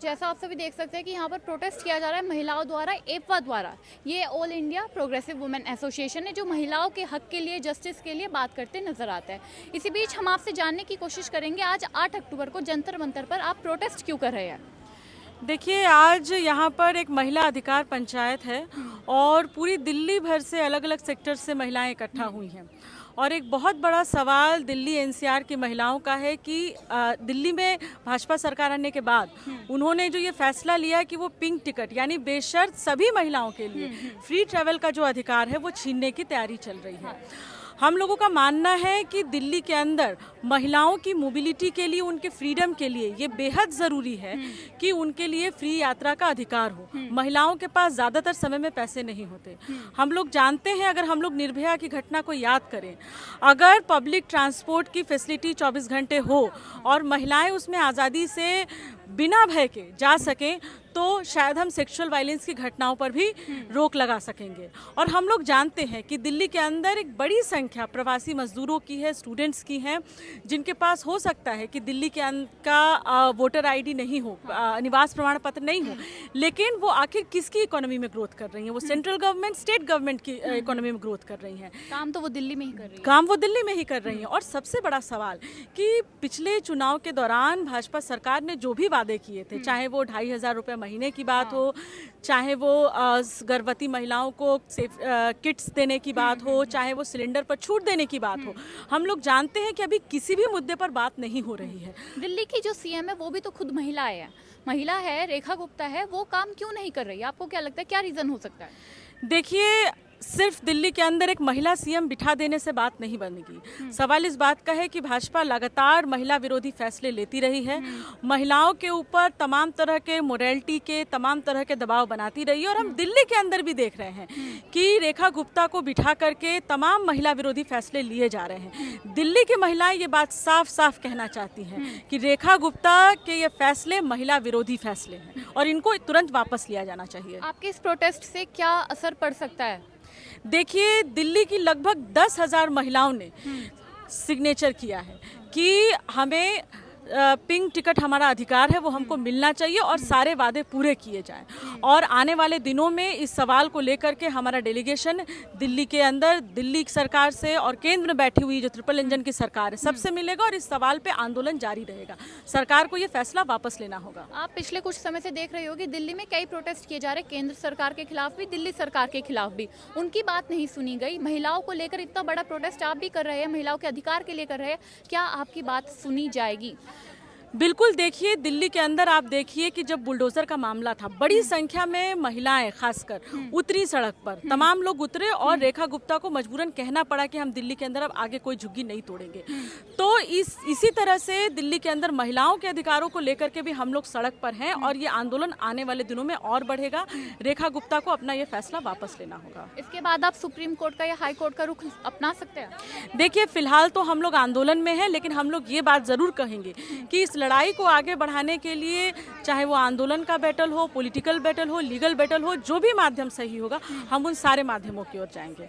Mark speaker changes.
Speaker 1: जैसा आप सभी देख सकते हैं कि यहाँ पर प्रोटेस्ट किया जा रहा है महिलाओं द्वारा, एपवा द्वारा। ये all India progressive women association है जो महिलाओं के हक के लिए, जस्टिस के लिए बात करते नजर आता है। इसी बीच हम आपसे जानने की कोशिश करेंगे आज 8 अक्टूबर को जंतर मंतर पर आप प्रोटेस्ट क्यों कर रहे हैं।
Speaker 2: देखिए, आज यहाँ पर एक महिला अधिकार पंचायत है और पूरी दिल्ली भर से अलग अलग सेक्टर से महिलाएं इकट्ठा हुई हैं। और एक बहुत बड़ा सवाल दिल्ली एनसीआर की महिलाओं का है कि दिल्ली में भाजपा सरकार आने के बाद उन्होंने जो ये फैसला लिया कि वो पिंक टिकट यानी बेशर्त सभी महिलाओं के लिए फ्री ट्रैवल का जो अधिकार है वो छीनने की तैयारी चल रही है। हम लोगों का मानना है कि दिल्ली के अंदर महिलाओं की मोबिलिटी के लिए, उनके फ्रीडम के लिए ये बेहद ज़रूरी है कि उनके लिए फ्री यात्रा का अधिकार हो। महिलाओं के पास ज़्यादातर समय में पैसे नहीं होते। हम लोग जानते हैं, अगर हम लोग निर्भया की घटना को याद करें, अगर पब्लिक ट्रांसपोर्ट की फैसिलिटी 24 घंटे हो और महिलाएं उसमें आज़ादी से बिना भय के जा सकें तो शायद हम सेक्सुअल वायलेंस की घटनाओं पर भी रोक लगा सकेंगे। और हम लोग जानते हैं कि दिल्ली के अंदर एक बड़ी संख्या प्रवासी मजदूरों की है, स्टूडेंट्स की हैं, जिनके पास हो सकता है कि दिल्ली के का वोटर आईडी नहीं हो, निवास प्रमाण पत्र नहीं हो, लेकिन वो आखिर किसकी इकोनॉमी में ग्रोथ कर रही हैं? वो सेंट्रल गवर्नमेंट, स्टेट गवर्नमेंट की इकोनॉमी में ग्रोथ कर रही हैं।
Speaker 1: काम तो वो दिल्ली में ही कर रही है।
Speaker 2: काम वो दिल्ली में ही कर रही हैं। और सबसे बड़ा सवाल कि पिछले चुनाव के दौरान भाजपा सरकार ने जो भी वादे किए थे, चाहे वो 2,500 रुपये महीने की बात हो, चाहे वो गर्भवती महिलाओं को किट्स देने की बात हो, चाहे वो सिलेंडर पर छूट देने की बात हो, हम लोग जानते हैं कि अभी किसी भी मुद्दे पर बात नहीं हो रही है।
Speaker 1: दिल्ली की जो सीएम है वो भी तो खुद महिला है, रेखा गुप्ता है, वो काम क्यों नहीं कर रही है? आपको क्या लगता है, क्या रीजन हो सकता है?
Speaker 2: देखिए, सिर्फ दिल्ली के अंदर एक महिला सीएम बिठा देने से बात नहीं बनेगी। सवाल इस बात का है कि भाजपा लगातार महिला विरोधी फैसले लेती रही है, महिलाओं के ऊपर तमाम तरह के मोरालिटी के, तमाम तरह के दबाव बनाती रही है। और हम दिल्ली के अंदर भी देख रहे हैं कि रेखा गुप्ता को बिठा करके तमाम महिला विरोधी फैसले लिए जा रहे हैं। दिल्ली की महिलाएं ये बात साफ साफ कहना चाहती हैं कि रेखा गुप्ता के ये फैसले महिला विरोधी फैसले हैं और इनको तुरंत वापस लिया जाना चाहिए।
Speaker 1: आपके इस प्रोटेस्ट से क्या असर पड़ सकता है?
Speaker 2: देखिए, दिल्ली की लगभग 10,000 महिलाओं ने सिग्नेचर किया है कि हमें पिंक टिकट हमारा अधिकार है, वो हमको मिलना चाहिए और सारे वादे पूरे किए जाएं। और आने वाले दिनों में इस सवाल को लेकर के हमारा डेलीगेशन दिल्ली के अंदर दिल्ली सरकार से और केंद्र में बैठी हुई जो ट्रिपल इंजन की सरकार है सबसे मिलेगा और इस सवाल पे आंदोलन जारी रहेगा। सरकार को ये फैसला वापस लेना होगा।
Speaker 1: आप पिछले कुछ समय से देख रहे हो कि दिल्ली में कई प्रोटेस्ट किए जा रहे हैं, केंद्र सरकार के खिलाफ भी, दिल्ली सरकार के खिलाफ भी। उनकी बात नहीं सुनी गई। महिलाओं को लेकर इतना बड़ा प्रोटेस्ट आप भी कर रहे हैं, महिलाओं के अधिकार के लिए कर रहे हैं, क्या आपकी बात सुनी जाएगी?
Speaker 2: बिल्कुल। देखिए, दिल्ली के अंदर आप देखिए कि जब बुलडोजर का मामला था, बड़ी संख्या में महिलाएं खासकर उतरी सड़क पर, तमाम लोग उतरे और रेखा गुप्ता को मजबूरन कहना पड़ा कि हम दिल्ली के अंदर अब आगे कोई झुग्गी नहीं तोड़ेंगे। तो इसी तरह से दिल्ली के अंदर महिलाओं के अधिकारों को लेकर के भी हम लोग सड़क पर हैं और ये आंदोलन आने वाले दिनों में और बढ़ेगा। रेखा गुप्ता को अपना ये फैसला वापस लेना होगा।
Speaker 1: इसके बाद आप सुप्रीम कोर्ट का या हाई कोर्ट का रुख अपना सकते हैं?
Speaker 2: देखिए, फिलहाल तो हम लोग आंदोलन में हैं, लेकिन हम लोग ये बात जरूर कहेंगे कि इस लड़ाई को आगे बढ़ाने के लिए, चाहे वो आंदोलन का बैटल हो, पॉलिटिकल बैटल हो, लीगल बैटल हो, जो भी माध्यम सही होगा, हम उन सारे माध्यमों की ओर जाएंगे।